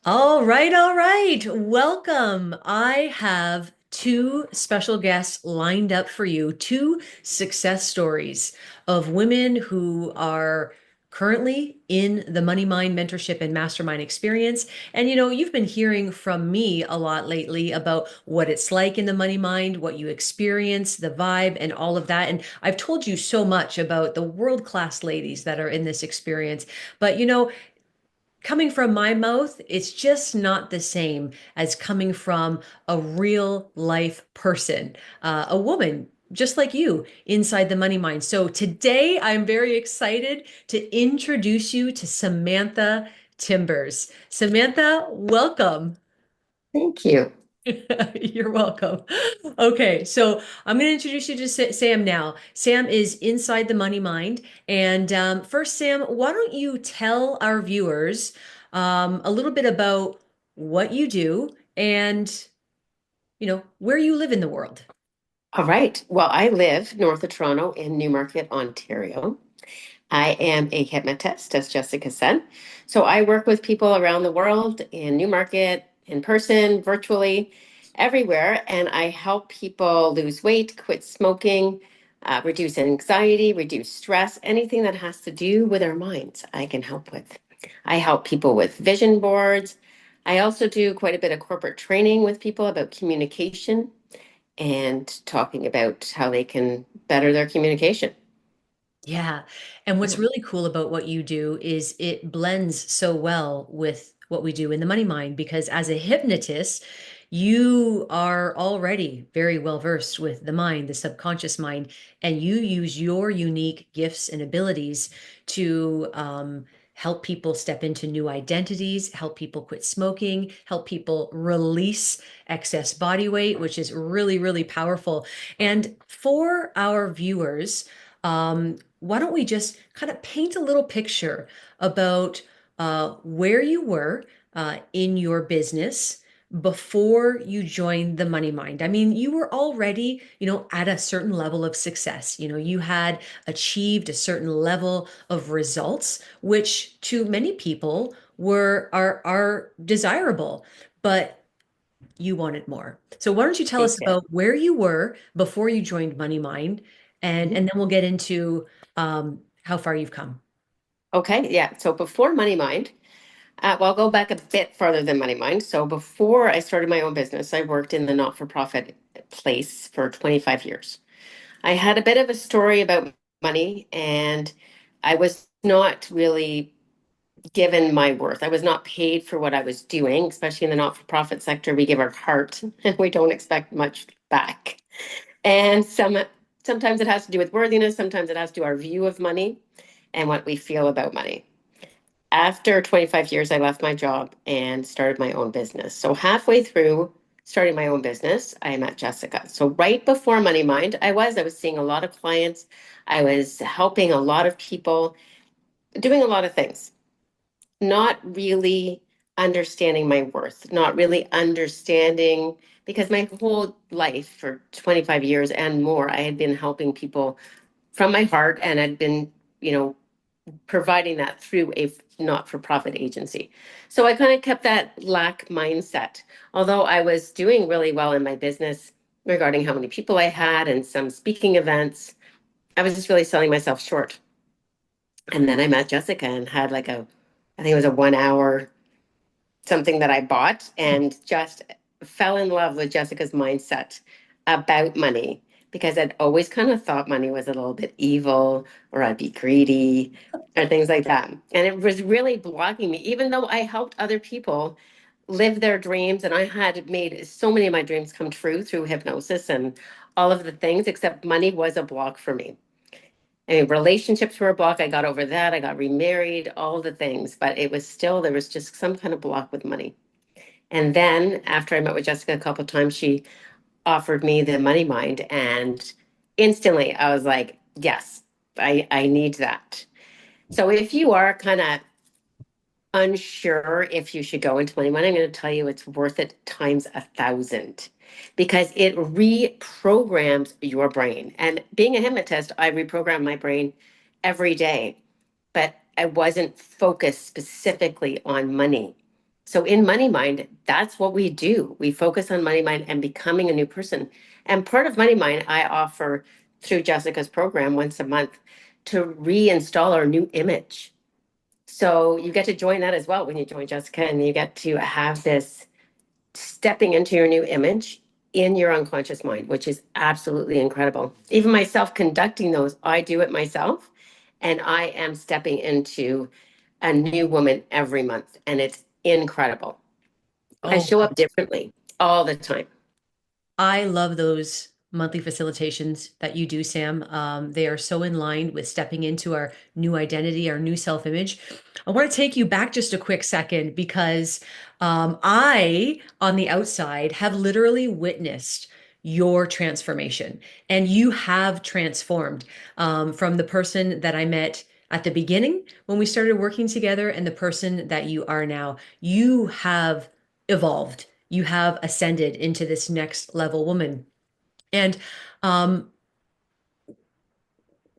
All right, all right. Welcome. I have two special guests lined up for you, two success stories of women who are currently in the Money Mind mentorship and mastermind experience. And you've been hearing from me a lot lately about what it's like in the Money Mind, what you experience, the vibe, and all of that. And I've told you so much about the world-class ladies that are in this experience. But coming from my mouth, it's just not the same as coming from a real life person, a woman just like you inside the money mind. So today I'm very excited to introduce you to Samantha Timbers. Samantha, welcome. Thank you. You're welcome. Okay, so I'm going to introduce you to Sam now. Sam is inside the money mind. And first, Sam, why don't you tell our viewers a little bit about what you do and, where you live in the world? All right. Well, I live north of Toronto in Newmarket, Ontario. I am a hypnotist, as Jessica said. So I work with people around the world in Newmarket, in person, virtually, everywhere. And I help people lose weight, quit smoking, reduce anxiety, reduce stress, anything that has to do with our minds, I can help with. I help people with vision boards. I also do quite a bit of corporate training with people about communication and talking about how they can better their communication. Yeah. And what's Yeah. really cool about what you do is it blends so well with what we do in the money mind because as a hypnotist, you are already very well versed with the mind, the subconscious mind, and you use your unique gifts and abilities to help people step into new identities, help people quit smoking, help people release excess body weight, which is really, really powerful. And for our viewers, why don't we just kind of paint a little picture about where you were in your business before you joined the money mind? I mean, you were already, at a certain level of success. You had achieved a certain level of results, which to many people are desirable, but you wanted more. So why don't you tell I us did. about where you were before you joined Money Mind, and Mhm. then we'll get into how far you've come. Okay, yeah. So before Money Mind, well, I'll go back a bit further than Money Mind. So before I started my own business, I worked in the not-for-profit place for 25 years. I had a bit of a story about money, and I was not really given my worth. I was not paid for what I was doing, especially in the not-for-profit sector. We give our heart and we don't expect much back. And sometimes it has to do with worthiness, sometimes it has to do with our view of money and what we feel about money. After 25 years, I left my job and started my own business. So halfway through starting my own business, I met Jessica. So right before Money Mind, I was seeing a lot of clients. I was helping a lot of people, doing a lot of things, not really understanding my worth, not really understanding because my whole life for 25 years and more, I had been helping people from my heart and I'd been, you know, providing that through a not-for-profit agency. So I kind of kept that lack mindset. Although I was doing really well in my business regarding how many people I had and some speaking events, I was just really selling myself short. And then I met Jessica and had like I think it was a 1 hour something that I bought and just fell in love with Jessica's mindset about money because I'd always kind of thought money was a little bit evil or I'd be greedy or things like that. And it was really blocking me, even though I helped other people live their dreams and I had made so many of my dreams come true through hypnosis and all of the things, except money was a block for me. I mean, relationships were a block. I got over that. I got remarried, all the things, but it was still, there was just some kind of block with money. And then after I met with Jessica a couple of times, she offered me the money mind. And instantly I was like, yes, I need that. So if you are kind of unsure if you should go into money mind, I'm going to tell you it's worth it times 1,000 because it reprograms your brain. And being a hypnotist, I reprogram my brain every day, but I wasn't focused specifically on money. So in Money Mind, that's what we do. We focus on Money Mind and becoming a new person. And part of Money Mind, I offer through Jessica's program once a month to reinstall our new image. So you get to join that as well when you join Jessica, and you get to have this stepping into your new image in your unconscious mind, which is absolutely incredible. Even myself conducting those, I do it myself, and I am stepping into a new woman every month, and it's incredible. I Oh, show up differently all the time. I love those monthly facilitations that you do, Sam. They are so in line with stepping into our new identity, our new self-image. I want to take you back just a quick second because I, on the outside, have literally witnessed your transformation, and you have transformed from the person that I met at the beginning when we started working together and the person that you are now. You have evolved. You have ascended into this next level woman. And um,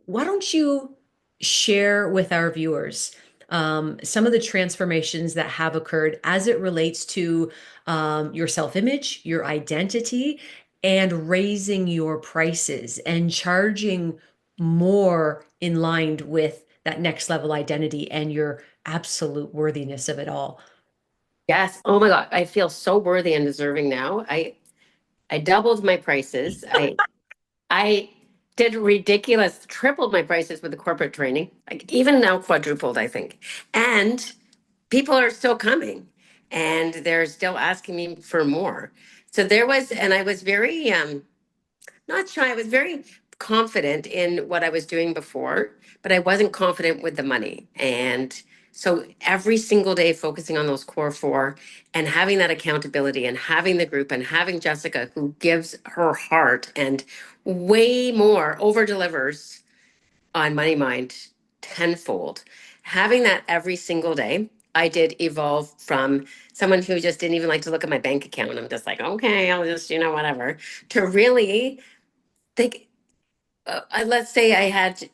why don't you share with our viewers some of the transformations that have occurred as it relates to your self-image, your identity, and raising your prices and charging more in line with that next level identity and your absolute worthiness of it all. Yes. Oh my God. I feel so worthy and deserving now. I doubled my prices. I did ridiculous, tripled my prices with the corporate training, like even now quadrupled, I think. And people are still coming and they're still asking me for more. So there was, and I was very not shy, I was very confident in what I was doing before, but I wasn't confident with the money. And so every single day focusing on those core four and having that accountability and having the group and having Jessica who gives her heart and way more over delivers on Money Mind tenfold. Having that every single day, I did evolve from someone who just didn't even like to look at my bank account. I'm just like, okay, I'll just, whatever, to really think, let's say I had,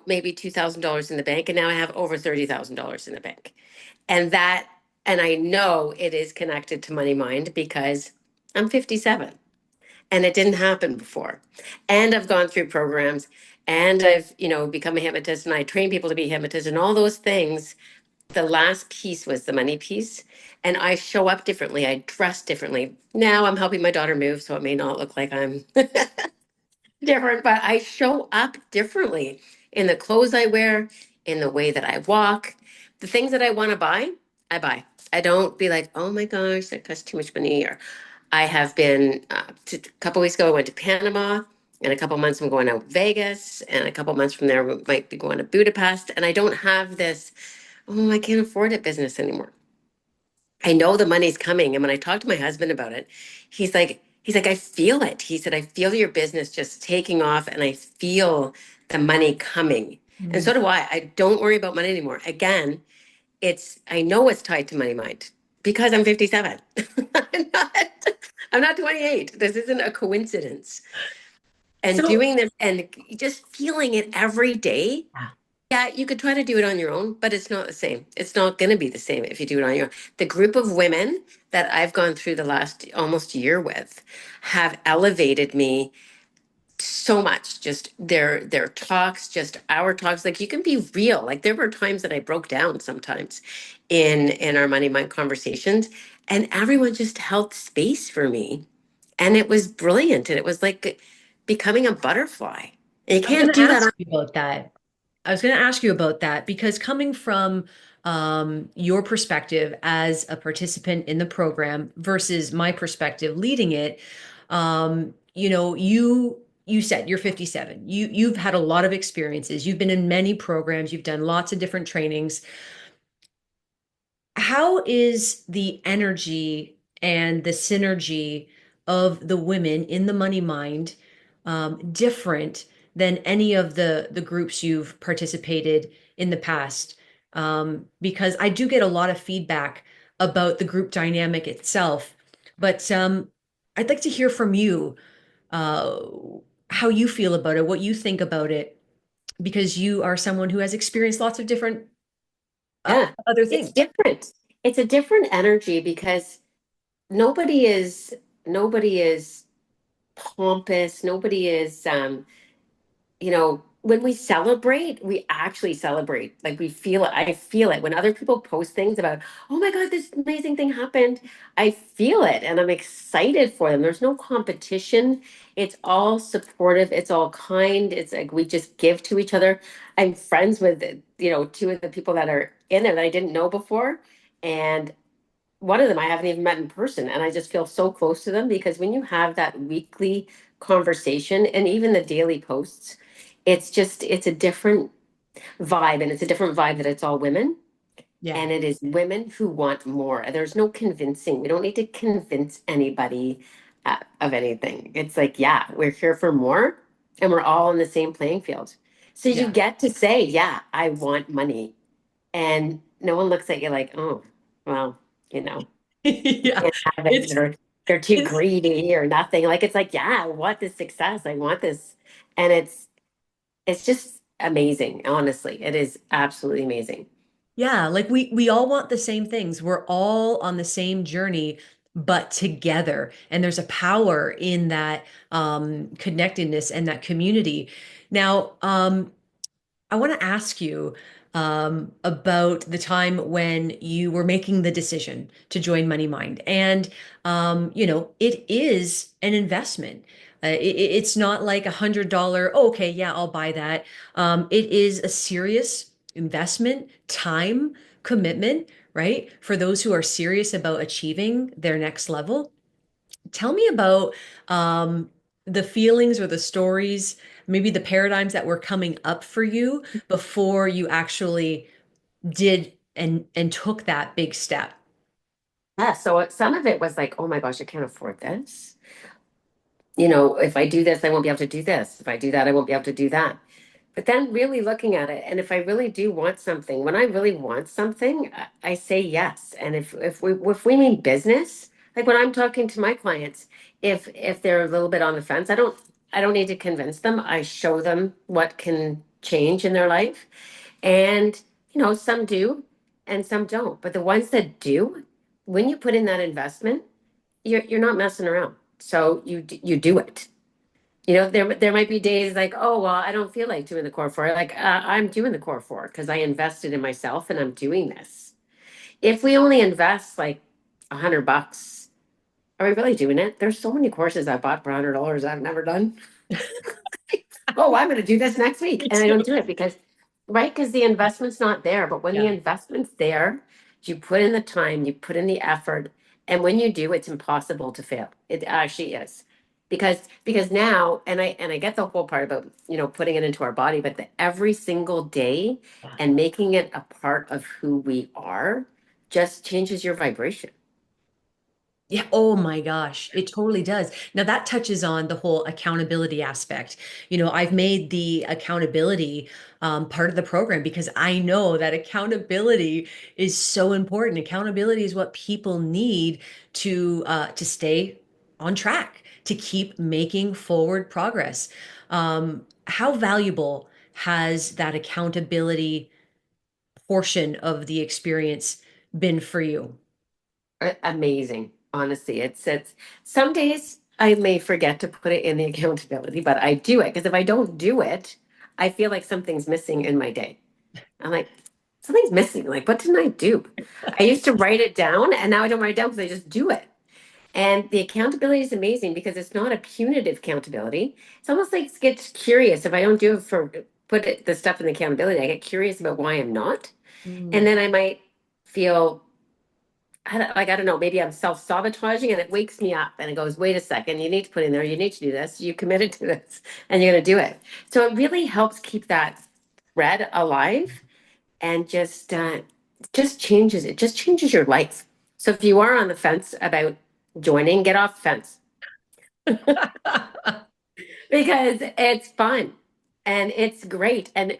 maybe $2,000 in the bank, and now I have over $30,000 in the bank. And and I know it is connected to Money Mind because I'm 57 and it didn't happen before. And I've gone through programs and I've, become a hypnotist and I train people to be hypnotists and all those things. The last piece was the money piece. And I show up differently. I dress differently. Now I'm helping my daughter move, so it may not look like I'm different, but I show up differently in the clothes I wear, in the way that I walk. The things that I want to buy, I buy. I don't be like, oh my gosh, that costs too much money. Or I have been, a couple weeks ago, I went to Panama. In a couple months, I'm going to Vegas. And a couple months from there, we might be going to Budapest. And I don't have this, oh, I can't afford it business anymore. I know the money's coming. And when I talked to my husband about it, he's like, I feel it. He said, I feel your business just taking off and I feel the money coming. And Mm. so do I. I don't worry about money anymore. Again, I know it's tied to Money Mind because I'm 57. I'm not, I'm not 28. This isn't a coincidence. And So, doing this and just feeling it every day, yeah, you could try to do it on your own, but it's not the same. It's not going to be the same if you do it on your own. The group of women that I've gone through the last almost year with have elevated me so much. Just their talks, just our talks. Like you can be real. Like there were times that I broke down sometimes in our money mind conversations, and everyone just held space for me, and it was brilliant. And it was like becoming a butterfly. And you I was going can't to do that ask you about that. I was going to ask you about that because coming from your perspective as a participant in the program versus my perspective leading it, you said you're 57. You've had a lot of experiences. You've been in many programs. You've done lots of different trainings. How is the energy and the synergy of the women in the money mind different than any of the groups you've participated in the past? Because I do get a lot of feedback about the group dynamic itself, but I'd like to hear from you uh, how you feel about it, what you think about it, because you are someone who has experienced lots of different Yeah, other it's things. different. it's a different energy because nobody is nobody is pompous. Nobody is when we celebrate, we actually celebrate. Like we feel it. I feel it when other people post things about, oh my God, this amazing thing happened. I feel it and I'm excited for them. There's no competition. It's all supportive. It's all kind. It's like we just give to each other. I'm friends with, two of the people that are in there that I didn't know before. And one of them I haven't even met in person, and I just feel so close to them because when you have that weekly conversation and even the daily posts, it's a different vibe, and it's a different vibe that it's all women, Yeah. and it is women who want more. There's no convincing. We don't need to convince anybody of anything. It's like, yeah, we're here for more, and we're all on the same playing field. So you Yeah. get to say, yeah, I want money, and no one looks at you like, oh, well, you know Yeah. can't have it It's or they're too it's greedy or nothing. Like it's like, yeah, I want this success. I want this. And it's just amazing. Honestly, it is absolutely amazing. yeah, like we all want the same things. We're all on the same journey, but together. And there's a power in that connectedness and that community. Now, I want to ask you about the time when you were making the decision to join MoneyMind. And, it is an investment. It's not like $100, oh, okay, yeah, I'll buy that. It is a serious investment, time, commitment, right? For those who are serious about achieving their next level. Tell me about um, the feelings or the stories, maybe the paradigms that were coming up for you before you actually did and took that big step. Yeah. So some of it was like, oh my gosh, I can't afford this. If I do this, I won't be able to do this. If I do that, I won't be able to do that. But then really looking at it, and if I really do want something, when I really want something, I say yes. And if we mean business, like when I'm talking to my clients, if they're a little bit on the fence, I don't need to convince them. I show them what can change in their life. And some do and some don't. But the ones that do, when you put in that investment, you're not messing around. So you do it. There might be days like, oh, well, I don't feel like doing the core four. Like, I'm doing the core four because I invested in myself and I'm doing this. If we only invest like $100, are we really doing it? There's so many courses I bought for $100 I've never done. Oh, I'm going to do this next week. Me And I too. don't do it because, right? Because the investment's not there. But when the Yeah. investment's there, you put in the time, you put in the effort. And when you do, it's impossible to fail. It actually is. Because now, and I get the whole part about, putting it into our body, but every single day Yeah. and making it a part of who we are just changes your vibration. Yeah, oh my gosh, it totally does. Now that touches on the whole accountability aspect. I've made the accountability part of the program because I know that accountability is so important. Accountability is what people need to stay on track, to keep making forward progress. How valuable has that accountability portion of the experience been for you? Amazing. Honestly, it's some days I may forget to put it in the accountability, but I do it because if I don't do it, I feel like something's missing in my day. I'm like, something's missing. Like, what didn't I do? I used to write it down and now I don't write it down because I just do it. And the accountability is amazing because it's not a punitive accountability. It's almost like it gets curious. If I don't do it the stuff in the accountability, I get curious about why I'm not. And Mm. then I might feel I don't know, maybe I'm self-sabotaging and it wakes me up and it goes, wait a second, you need to put in there, you need to do this, you committed to this, and you're going to do it. So it really helps keep that thread alive and just changes it, just changes your life. So if you are on the fence about joining, get off the fence because it's fun and it's great. And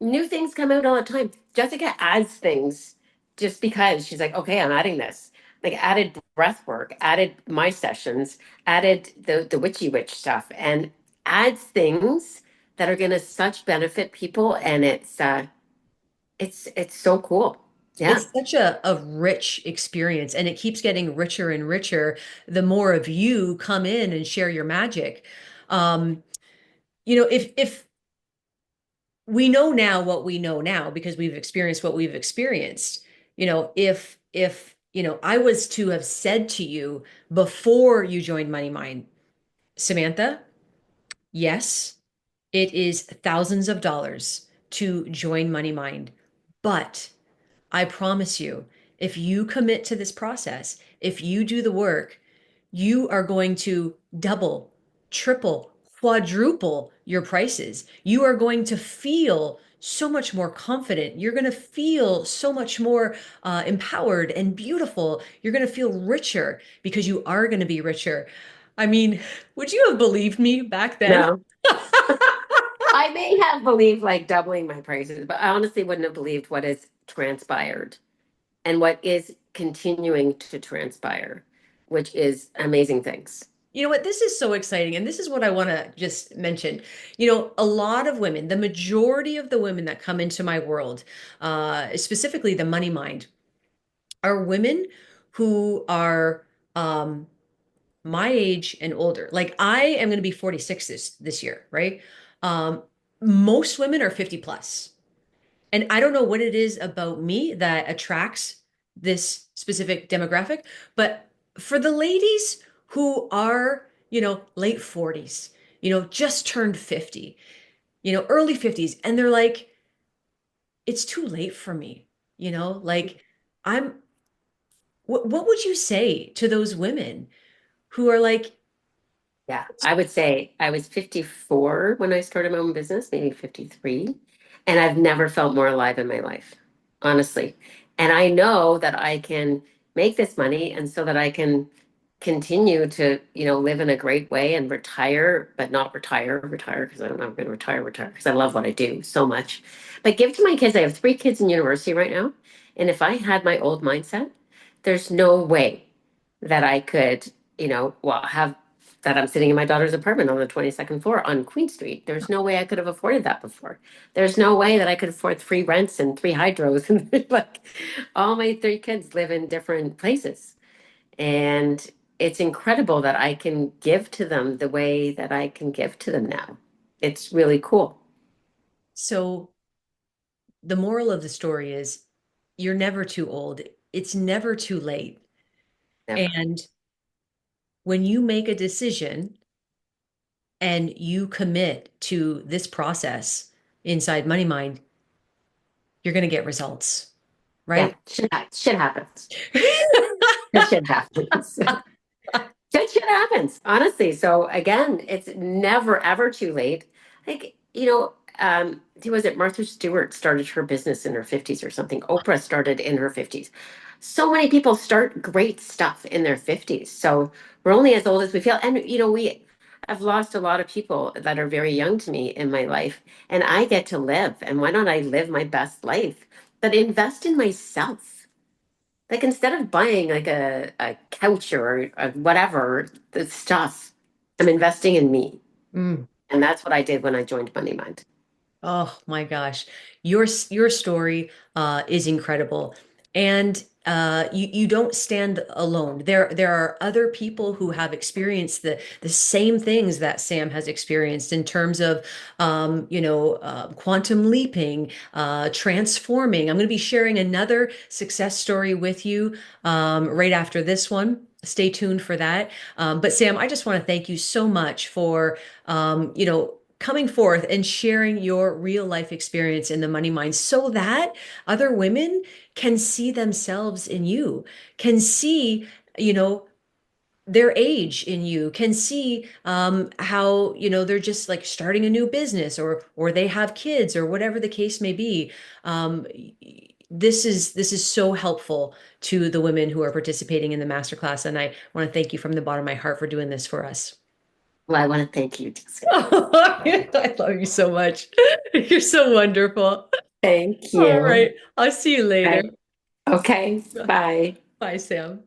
new things come out all the time. Jessica adds things just because she's like, okay, I'm adding this. Like added breath work, added my sessions, added the witchy witch stuff, and adds things that are gonna such benefit people. And it's so cool. Yeah. It's such a rich experience, and it keeps getting richer and richer the more of you come in and share your magic. Um, if we know now what we know now because we've experienced what we've experienced, if I was to have said to you before you joined Money Mind, Samantha, yes, it is thousands of dollars to join Money Mind, but I promise you, if you commit to this process, if you do the work, you are going to double, triple, quadruple your prices. You are going to feel so much more confident. You're going to feel so much more empowered and beautiful. You're going to feel richer because you are going to be richer. I mean, would you have believed me back then? No. I may have believed like doubling my prices, but I honestly wouldn't have believed what has transpired and what is continuing to transpire, which is amazing things. You know what? This is so exciting. And this is what I want to just mention. A lot of women, the majority of the women that come into my world, specifically the money mind, are women who are um, my age and older. Like I am going to be 46 this year, right? Um, Most women are 50 plus. And I don't know what it is about me that attracts this specific demographic, but for the ladies who are, late 40s, just turned 50, early 50s, and they're like, it's too late for me, like I'm, what would you say to those women who are like, Yeah, I would say I was 54 when I started my own business, maybe 53, and I've never felt more alive in my life, honestly. And I know that I can make this money and so that I can continue to, live in a great way and retire, but not retire because I don't know if I'm going to retire because I love what I do so much. But give to my kids. I have three kids in university right now. And if I had my old mindset, there's no way that I could, well, have that I'm sitting in my daughter's apartment on the 22nd floor on Queen Street. There's no way I could have afforded that before. There's no way that I could afford three rents and three hydros. And like all my three kids live in different places. And it's incredible that I can give to them the way that I can give to them now. It's really cool. so the moral of the story is you're never too old. It's never too late. Never. And when you make a decision and you commit to this process inside Money Mind, you're going to get results, Yeah, right? shit happens. Shit happens. That shit happens, honestly. So again, it's never ever too late. Like, who was it? Martha Stewart started her business in her 50s or something. Oprah started in her 50s. So many people start great stuff in their 50s. So we're only as old as we feel. And I've lost a lot of people that are very young to me in my life, and I get to live. And why don't I live my best life? But invest in myself. Like instead of buying like a couch or whatever, the stuff, I'm investing in me. Mm. And that's what I did when I joined Money Mind. Oh my gosh. Your story is incredible. And you don't stand alone. There are other people who have experienced the same things that Sam has experienced in terms of quantum leaping, transforming. I'm going to be sharing another success story with you right after this one. Stay tuned for that. But Sam, I just want to thank you so much for coming forth and sharing your real life experience in the money mind so that other women can see themselves in you, can see, you know, their age in you, can see how, they're just like starting a new business or they have kids or whatever the case may be. Um, this is so helpful to the women who are participating in the masterclass, and I want to thank you from the bottom of my heart for doing this for us. Well, I want to thank you, Jessica. I love you so much. You're so wonderful. Thank All you. right. I'll see you later. Bye. Okay. Bye. Bye, Sam.